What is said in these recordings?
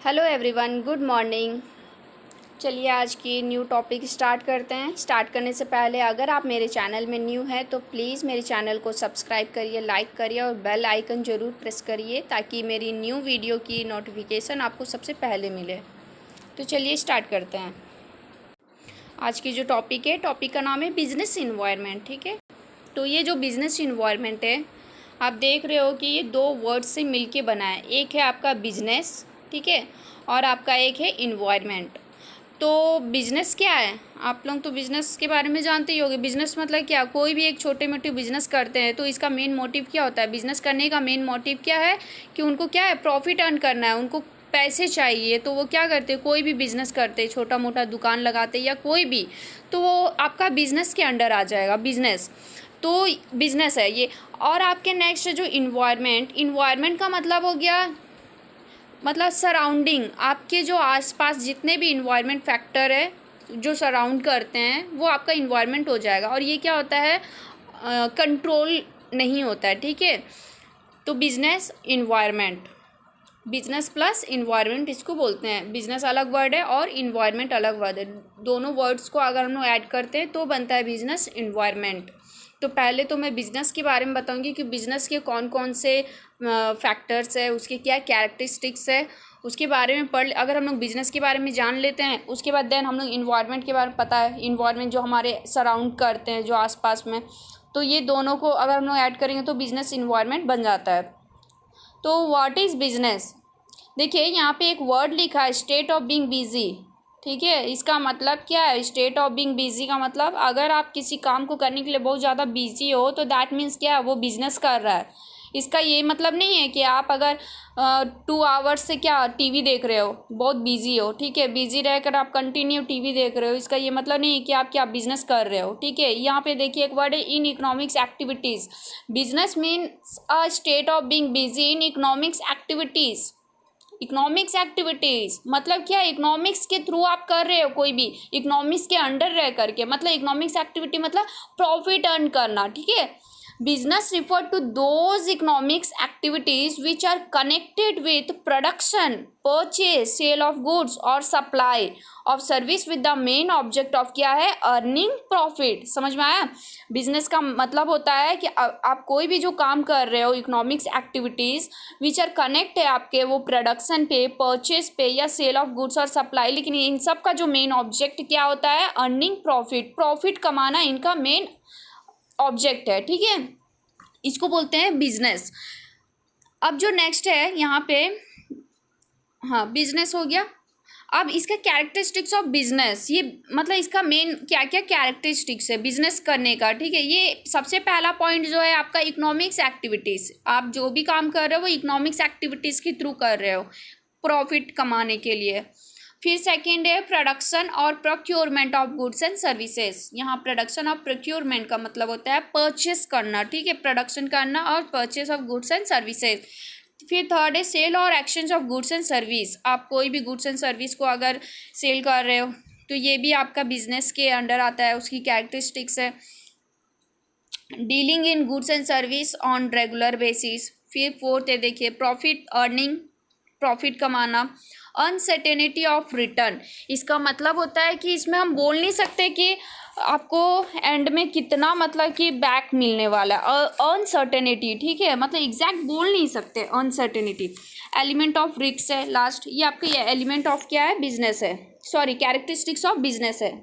Hello everyone, good morning. चलिए आज की न्यू टॉपिक स्टार्ट करते हैं। स्टार्ट करने से पहले अगर आप मेरे चैनल में न्यू हैं तो प्लीज़ मेरे चैनल को सब्सक्राइब करिए, लाइक करिए और बेल आइकन ज़रूर प्रेस करिए ताकि मेरी न्यू वीडियो की नोटिफिकेशन आपको सबसे पहले मिले। तो चलिए स्टार्ट करते हैं। आज की जो टॉपिक है, टॉपिक का नाम है बिजनेस इन्वायरमेंट। ठीक है, तो ये जो बिजनेस इन्वायरमेंट है, आप देख रहे हो कि ये दो वर्ड्स से मिलके बना है। एक है आपका बिजनेस, ठीक है, और आपका एक है इन्वायरमेंट। तो बिज़नेस क्या है? आप लोग तो बिज़नेस के बारे में जानते ही होंगे। बिज़नेस मतलब क्या? कोई भी एक छोटे मोटे बिज़नेस करते हैं तो इसका मेन मोटिव क्या होता है? बिज़नेस करने का मेन मोटिव क्या है कि उनको क्या है, प्रॉफिट अर्न करना है, उनको पैसे चाहिए। तो वो क्या करते हैं, कोई भी बिज़नेस करते हैं, छोटा मोटा दुकान लगाते या कोई भी, तो वो आपका बिज़नेस के अंडर आ जाएगा। बिज़नेस तो बिज़नेस है ये। और आपके नेक्स्ट जो इन्वायरमेंट का मतलब हो गया, मतलब सराउंडिंग, आपके जो आसपास जितने भी इन्वायरमेंट फैक्टर है जो सराउंड करते हैं वो आपका इन्वायरमेंट हो जाएगा। और ये क्या होता है, कंट्रोल नहीं होता है। ठीक है, तो business environment, business plus environment इसको बोलते हैं। बिजनेस अलग वर्ड है और इन्वायरमेंट अलग वर्ड है। दोनों वर्ड्स को अगर हम लोग ऐड करते हैं तो बनता है बिजनेस इन्वायरमेंट। तो पहले तो मैं बिज़नेस के बारे में बताऊंगी कि बिज़नेस के कौन कौन से फैक्टर्स है, उसके क्या कैरेक्टरिस्टिक्स है, उसके बारे में अगर हम लोग बिज़नेस के बारे में जान लेते हैं, उसके बाद देन हम लोग इन्वायरमेंट के बारे में, पता है इन्वायरमेंट जो हमारे सराउंड करते हैं जो आसपास में, तो ये दोनों को अगर हम लोग ऐड करेंगे तो बिज़नेस इन्वायरमेंट बन जाता है। तो व्हाट इज़ बिजनेस? देखिए यहाँ पे एक वर्ड लिखा है, स्टेट ऑफ बीइंग बिजी। ठीक है, इसका मतलब क्या है? स्टेट ऑफ बीइंग बिजी का मतलब अगर आप किसी काम को करने के लिए बहुत ज़्यादा बिजी हो तो दैट मीन्स क्या है, वो बिजनेस कर रहा है। इसका ये मतलब नहीं है कि आप अगर 2 आवर्स से क्या टीवी देख रहे हो, बहुत बिजी हो। ठीक है, बिजी रहकर आप कंटिन्यू टीवी देख रहे हो, इसका ये मतलब नहीं है कि आप क्या बिजनेस कर रहे हो। ठीक है, यहाँ पे देखिए एक वर्ड है, in economics activities. Business means a state of being busy in economics activities. Economics activities मतलब क्या? इकोनॉमिक्स के थ्रू आप कर रहे हो, कोई भी इकोनॉमिक्स के अंडर रह करके, मतलब इकोनॉमिक्स एक्टिविटी मतलब प्रॉफिट अर्न करना। ठीक है, business refer to those economics activities which are connected with production, purchase, sale of goods और supply of service with the main object of क्या है, अर्निंग प्रॉफिट। समझ में आया? बिजनेस का मतलब होता है कि आप कोई भी जो काम कर रहे हो, economics activities which are connect है आपके वो प्रोडक्शन पे, परचेज पे या सेल ऑफ गुड्स और सप्लाई, लेकिन इन सब का जो मेन ऑब्जेक्ट क्या होता है, अर्निंग प्रॉफिट, प्रॉफिट कमाना इनका मेन ऑब्जेक्ट है। ठीक है, इसको बोलते हैं बिजनेस। अब जो नेक्स्ट है यहाँ पे, हाँ बिजनेस हो गया। अब इसका कैरेक्टरिस्टिक्स ऑफ बिजनेस, ये मतलब इसका मेन क्या क्या कैरेक्टरिस्टिक्स है बिजनेस करने का। ठीक है, ये सबसे पहला पॉइंट जो है आपका इकोनॉमिक्स एक्टिविटीज़। आप जो भी काम कर रहे हो वो इकोनॉमिक्स एक्टिविटीज़ के थ्रू कर रहे हो प्रॉफिट कमाने के लिए। फिर सेकंड है प्रोडक्शन और procurement of goods and services. यहाँ प्रोडक्शन और प्रोक्योरमेंट का मतलब होता है परचेस करना। ठीक है, प्रोडक्शन करना और purchase of goods and services. फिर थर्ड है सेल और exchange of goods and service. आप कोई भी गुड्स एंड सर्विस को अगर सेल कर रहे हो तो ये भी आपका बिजनेस के अंडर आता है, उसकी कैरेक्टरिस्टिक्स है। Dealing in goods and service on regular basis. फिर फोर्थ है, देखिए प्रॉफिट अर्निंग, प्रॉफिट कमाना। अनसर्टेनिटी ऑफ रिटर्न, इसका मतलब होता है कि इसमें हम बोल नहीं सकते कि आपको एंड में कितना मतलब कि बैक मिलने वाला है। अनसर्टेनिटी, ठीक है, मतलब एग्जैक्ट बोल नहीं सकते अनसर्टेनिटी। एलिमेंट ऑफ रिस्क है लास्ट, ये आपका ये एलिमेंट ऑफ क्या है, बिजनेस है, सॉरी कैरेक्टरिस्टिक्स ऑफ बिजनेस है।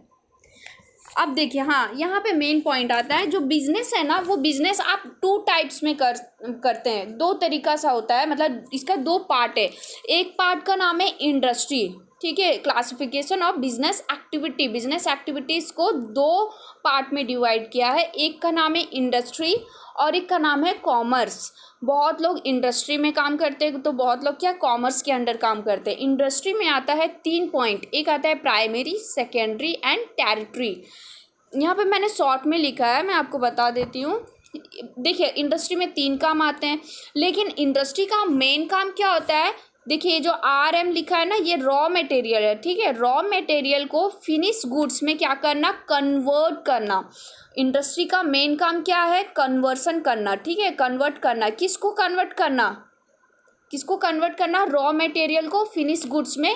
अब देखिए, हाँ यहाँ पे मेन पॉइंट आता है, जो बिजनेस है ना वो बिजनेस आप 2 टाइप्स में करते हैं, 2 तरीका सा होता है, मतलब इसका 2 पार्ट है। एक पार्ट का नाम है इंडस्ट्री। ठीक है, classification of business activity, business activities को 2 पार्ट में डिवाइड किया है। एक का नाम है इंडस्ट्री और एक का नाम है कॉमर्स। बहुत लोग इंडस्ट्री में काम करते हैं तो बहुत लोग क्या कॉमर्स के अंडर काम करते हैं। इंडस्ट्री में आता है 3 पॉइंट, एक आता है प्राइमरी, सेकेंडरी एंड टेरिटरी। यहाँ पे मैंने शॉर्ट में लिखा है, मैं आपको बता देती हूँ। देखिए इंडस्ट्री में 3 काम आते हैं, लेकिन इंडस्ट्री का मेन काम क्या होता है, देखिए ये जो RM लिखा है ना, ये रॉ मटेरियल है। ठीक है, रॉ मटेरियल को फिनिश गुड्स में क्या करना, कन्वर्ट करना। इंडस्ट्री का मेन काम क्या है, कन्वर्सन करना। ठीक है, कन्वर्ट करना, किसको कन्वर्ट करना, किसको कन्वर्ट करना, रॉ मटेरियल को फिनिश गुड्स में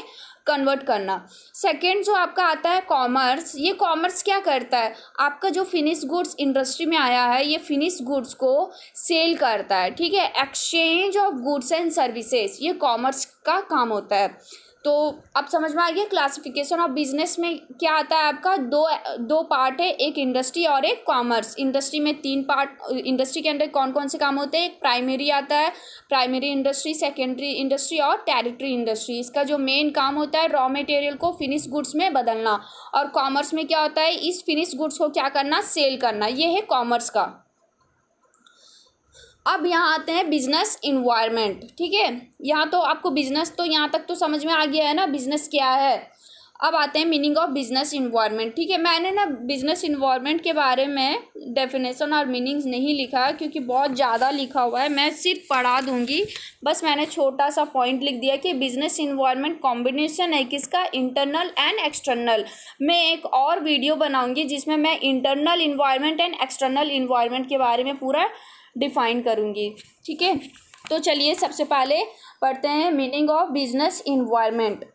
कन्वर्ट करना। सेकेंड जो आपका आता है कॉमर्स, ये कॉमर्स क्या करता है, आपका जो फिनिश गुड्स इंडस्ट्री में आया है ये फिनिश गुड्स को सेल करता है, ठीक है। Exchange of goods and services ये कॉमर्स का काम होता है। तो अब समझ में आ गया क्लासिफिकेशन ऑफ बिजनेस में क्या आता है आपका, दो पार्ट है, एक इंडस्ट्री और एक कॉमर्स। इंडस्ट्री में 3 पार्ट, इंडस्ट्री के अंदर कौन कौन से काम होते हैं, एक प्राइमरी आता है, प्राइमरी इंडस्ट्री, सेकेंडरी इंडस्ट्री और टेरिटरी इंडस्ट्री। इसका जो मेन काम होता है रॉ मटेरियल को फिनिश गुड्स में बदलना, और कॉमर्स में क्या होता है, इस फिनिश गुड्स को क्या करना, सेल करना, ये है कॉमर्स का। अब यहाँ आते हैं बिजनेस इन्वायरमेंट, ठीक है। यहाँ तो आपको बिजनेस तो यहाँ तक तो समझ में आ गया है ना, बिजनेस क्या है। अब आते हैं मीनिंग ऑफ बिजनेस इन्वायरमेंट, ठीक है। मैंने ना बिजनेस इन्वायरमेंट के बारे में डेफिनेशन और मीनिंग्स नहीं लिखा है क्योंकि बहुत ज़्यादा लिखा हुआ है, मैं सिर्फ पढ़ा दूंगी। बस मैंने छोटा सा पॉइंट लिख दिया कि बिजनेस इन्वायरमेंट कॉम्बिनेशन है किसका, इंटरनल एंड एक्सटर्नल। मैं एक और वीडियो बनाऊँगी जिसमें मैं internal environment and external environment के बारे में पूरा डिफाइन करूँगी, ठीक है। तो चलिए सबसे पहले पढ़ते हैं मीनिंग ऑफ बिजनेस इन्वायरमेंट।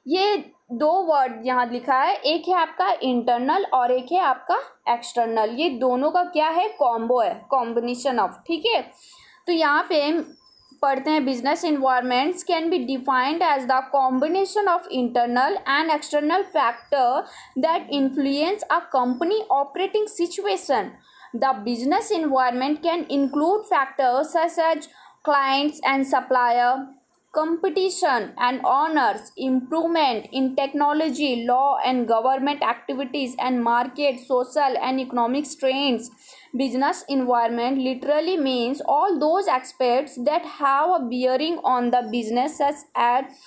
ये 2 वर्ड यहाँ लिखा है, एक है आपका इंटरनल और एक है आपका एक्सटर्नल। ये दोनों का क्या है, कॉम्बो है, कॉम्बिनेशन ऑफ, ठीक है। तो यहाँ पे पढ़ते हैं business environments can be defined as the combination of internal and external factor that influence a company operating situation. The business environment can include factors such as clients and supplier, competition and owners, improvement in technology, law and government activities, and market, social and economic trends. Business environment literally means all those aspects that have a bearing on the business, such as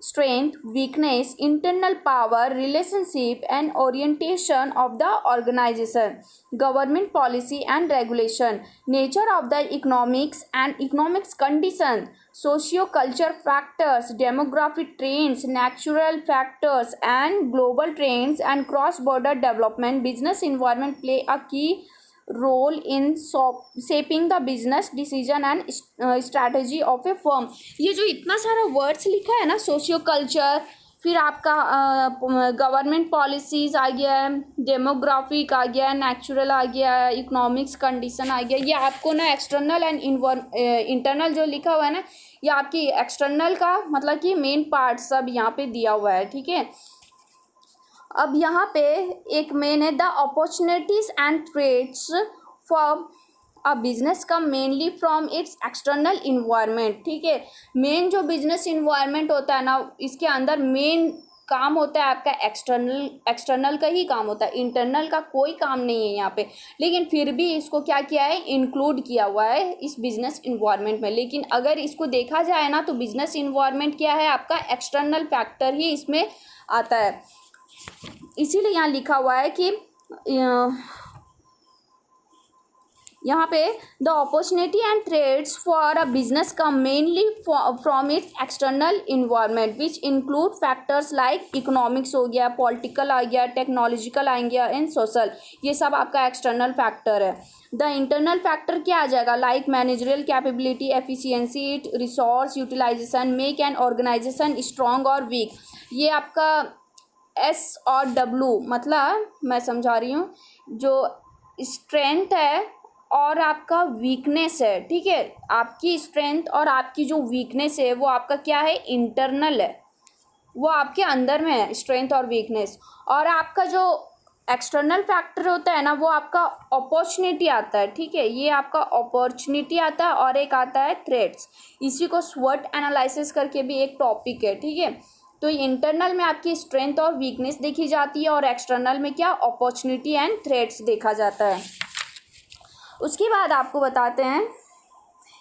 strength, weakness, internal power, relationship and orientation of the organization, government policy and regulation, nature of the economics and economics condition, socio-culture factors, demographic trends, natural factors and global trends, and cross-border development. Business environment play a key role in shaping the business decision and strategy of a firm. ये जो इतना सारा words लिखा है ना, socio culture, फिर आपका government policies आ गया है, डेमोग्राफिक आ गया है, नेचुरल आ गया है, इकोनॉमिक्स कंडीशन आ गया, ये आपको ना एक्सटर्नल एंड इंटरनल जो लिखा हुआ है ना, ये आपकी एक्सटर्नल का मतलब कि मेन पार्ट सब यहाँ पे दिया हुआ है, ठीक है। अब यहाँ पे एक मेन है the opportunities and threats for a business come mainly from its external environment, ठीक है। मेन जो बिजनेस इन्वायरमेंट होता है ना, इसके अंदर मेन काम होता है आपका एक्सटर्नल का ही काम होता है, इंटरनल का कोई काम नहीं है यहाँ पे। लेकिन फिर भी इसको क्या किया है, इंक्लूड किया हुआ है इस बिजनेस इन्वायरमेंट में। लेकिन अगर इसको देखा जाए ना तो बिजनेस इन्वायरमेंट क्या है आपका, एक्सटर्नल फैक्टर ही इसमें आता है। इसीलिए यहाँ लिखा हुआ है कि यहाँ पे the opportunity and threats for a business come mainly from its external environment which include factors like economics हो गया, पॉलिटिकल आ गया, टेक्नोलॉजिकल आ गया एंड सोशल, ये सब आपका एक्सटर्नल फैक्टर है। द इंटरनल फैक्टर क्या आ जाएगा, like managerial capability, efficiency, resource utilisation, make an organisation strong और वीक। ये आपका एस और डब्लू मतलब मैं समझा रही हूँ, जो स्ट्रेंथ है और आपका वीकनेस है, ठीक है। आपकी स्ट्रेंथ और आपकी जो वीकनेस है वो आपका क्या है, इंटरनल है, वो आपके अंदर में है स्ट्रेंथ और वीकनेस। और आपका जो एक्सटर्नल फैक्टर होता है ना, वो आपका अपॉर्चुनिटी आता है, ठीक है। ये आपका अपॉर्चुनिटी आता है और एक आता है थ्रेट्स। इसी को स्वॉट एनालिसिस करके भी एक टॉपिक है, ठीक है। तो इंटरनल में आपकी स्ट्रेंथ और वीकनेस देखी जाती है और एक्सटर्नल में क्या, अपॉर्चुनिटी एंड थ्रेट्स देखा जाता है। उसके बाद आपको बताते हैं,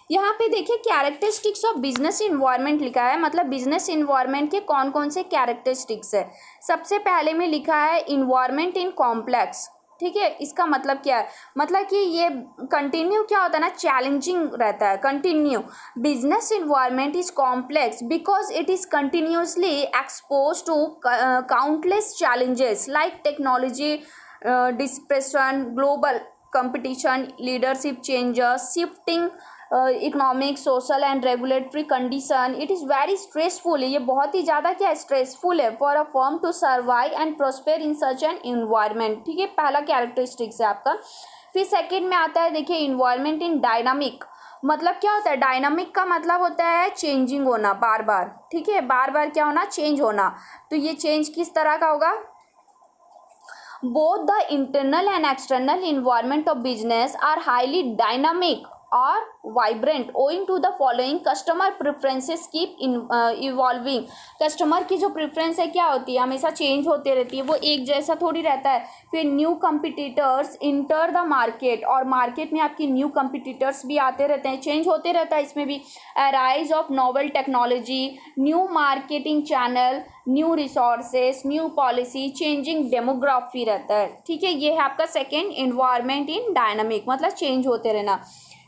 यहाँ पे देखिए कैरेक्टरिस्टिक्स ऑफ बिजनेस इन्वायरमेंट लिखा है, मतलब बिजनेस इन्वायरमेंट के कौन कौन से कैरेक्टरिस्टिक्स है। सबसे पहले में लिखा है इन्वायरमेंट इन कॉम्प्लेक्स, ठीक है। इसका मतलब क्या है, मतलब कि ये कंटिन्यू क्या होता है ना, चैलेंजिंग रहता है, continue. Business environment is complex because it is continuously expose to countless challenges like technology disruption, global competition, leadership changes, shifting economic, social and regulatory condition, it is very stressful. ये बहुत ही ज़्यादा क्या stressful है for a firm to survive and prosper in such an environment. ठीक है, पहला characteristics है आपका। फिर सेकेंड में आता है, देखिए, इन्वायरमेंट इन डायनामिक। मतलब क्या होता है डायनामिक का मतलब होता है चेंजिंग होना, बार बार। ठीक है, बार बार क्या होना, चेंज होना। तो ये चेंज किस तरह का होगा? Both the internal and external environment of business are highly dynamic और vibrant owing to the following. Customer preferences keep evolving. Customer की जो प्रेफरेंस है क्या होती है, हमेशा चेंज होती रहती है, वो एक जैसा थोड़ी रहता है। फिर new competitors enter the market, और मार्केट में आपकी न्यू कंपिटिटर्स भी आते रहते हैं, चेंज होते रहता है इसमें भी। Arise of novel technology, new marketing channel, new resources, new policy, changing demography रहता है। ठीक है, ये है आपका सेकेंड, इन्वायरमेंट इन डायनामिक, मतलब चेंज होते रहना।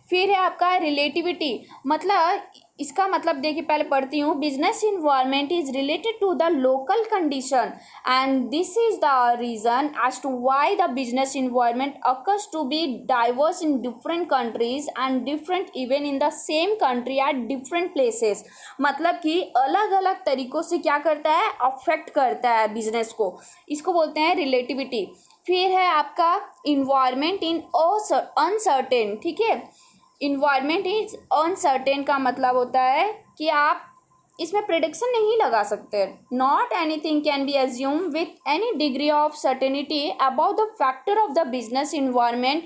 फिर है आपका रिलेटिविटी। मतलब इसका मतलब देखिए, पहले पढ़ती हूँ। Business environment is related to the local condition and this is the reason as to why the business environment occurs to be diverse in different countries and different even in the same country at different places. मतलब कि अलग अलग तरीक़ों से क्या करता है, affect करता है बिजनेस को। इसको बोलते हैं रिलेटिविटी। फिर है आपका इन्वायरमेंट इन अनसर्टेन। ठीक है, इन्वायरमेंट इज अनसर्टेन का मतलब होता है कि आप इसमें प्रिडिक्शन नहीं लगा सकते। Not anything can be assume with any degree of certainty about the factor of the business environment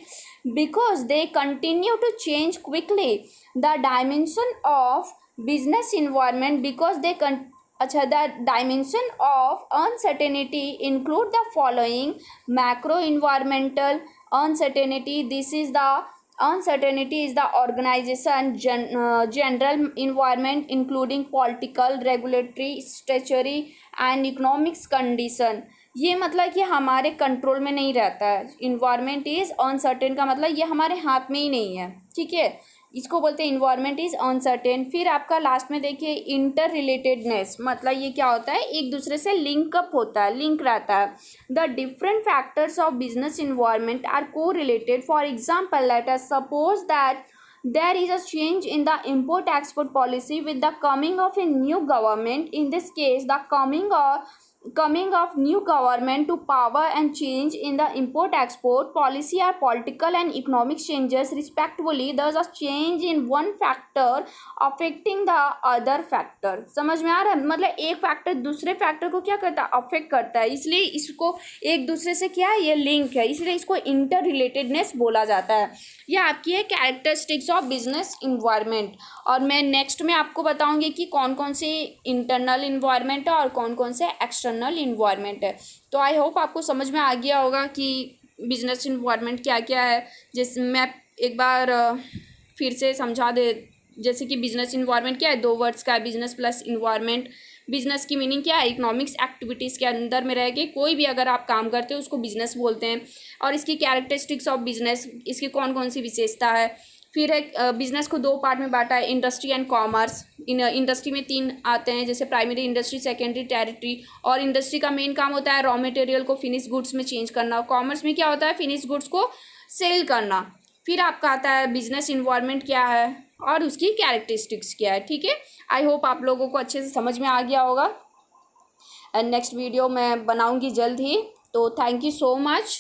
because they continue to change quickly. The dimension of business environment because they अच्छा, the dimension of uncertainty include the following. Macro environmental uncertainty, this is the uncertainty is the organization general environment including political, regulatory, statutory and economics condition। ये मतलब कि हमारे control में नहीं रहता है। Environment is uncertain का मतलब ये हमारे हाथ में ही नहीं है। ठीक है, इसको बोलते हैं इन्वायरमेंट इज अनसर्टेन। फिर आपका लास्ट में देखिए इंटर रिलेटेडनेस। मतलब ये क्या होता है, एक दूसरे से लिंक अप होता है, लिंक रहता है। The different factors of business environment are correlated. For example, let us suppose that there is a change in the import export policy with the coming of a new government. In this case, the coming of new government to power and change in the import export policy are political and economic changes respectively. There's a change in one factor affecting the other factor। समझ में आ रहा है? मतलब एक factor दूसरे factor को क्या करता है, अफेक्ट करता है, इसलिए इसको एक दूसरे से क्या है, ये लिंक है, इसलिए इसको इंटर रिलेटेडनेस बोला जाता है। ये आपकी है कैरेक्टरिस्टिक्स ऑफ बिजनेस इन्वायरमेंट। और मैं नेक्स्ट में आपको बताऊंगी कि कौन कौन से इंटरनल इन्वायरमेंट है और कौन कौन से एक्सटर्नल इन्वायरमेंट है। तो आई होप आपको समझ में आ गया होगा कि बिजनेस इन्वायरमेंट क्या क्या है। जैसे मैं एक बार फिर से समझा दे, जैसे कि बिजनेस इन्वायरमेंट क्या है, दो वर्ड्स का है, बिजनेस प्लस इन्वायरमेंट। बिजनेस की मीनिंग क्या है, इकोनॉमिक्स एक्टिविटीज़ के अंदर में रह के कोई भी अगर आप काम करते हो उसको बिजनेस बोलते हैं। और इसकी कैरेक्टरिस्टिक्स ऑफ बिजनेस, इसकी कौन कौन सी विशेषता है। फिर है बिजनेस को दो पार्ट में बांटा है, इंडस्ट्री एंड कॉमर्स। इंडस्ट्री में तीन आते हैं, जैसे प्राइमरी इंडस्ट्री, सेकेंडरी, टेरिटरी। और इंडस्ट्री का मेन काम होता है रॉ मटेरियल को फिनिश गुड्स में चेंज करना। कॉमर्स में क्या होता है, फिनिश गुड्स को सेल करना। फिर आपका आता है बिजनेस इन्वायरमेंट क्या है और उसकी कैरेक्टरिस्टिक्स क्या है। ठीक है, आई होप आप लोगों को अच्छे से समझ में आ गया होगा। एंड नेक्स्ट वीडियो मैं बनाऊंगी जल्द ही। तो थैंक यू सो मच।